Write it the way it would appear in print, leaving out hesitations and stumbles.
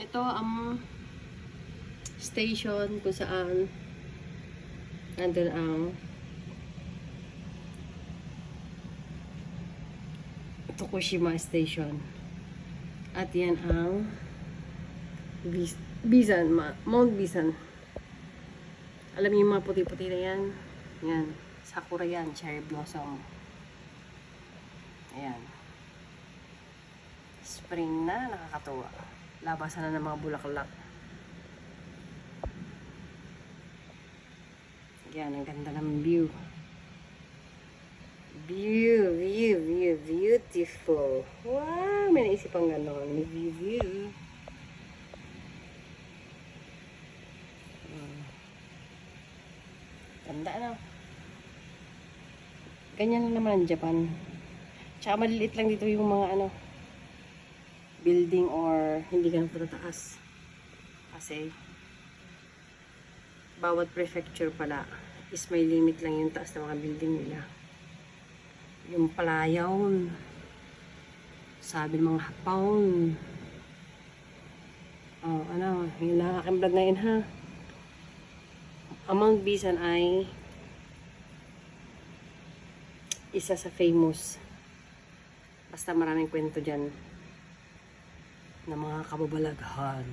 Ito ang station kung saan nandun ang Tokushima Station. At yan ang Bisan, Mount Bisan. Alam niyo yung mga puti-puti na yan? Yan. Sakura yan. Cherry blossom. Ayan. Spring na. Nakakatuwa. Labasan na ng mga bulaklak. Yan. Ang ganda ng view. Beautiful. Wow! May naisip ang gano'n. May view. Ganda na. Ganyan lang naman ang Japan. Tsaka maliliit lang dito yung mga building or hindi ganun patataas. Kasi bawat prefecture pala is may limit lang yung taas ng mga building nila. Yung palayaw, sabi ng mga Hapon. Yun lang aking vlog ngayon ha. Ang Mount Bisan ay isa sa famous. Basta maraming kwento dyan na mga kababalaghan.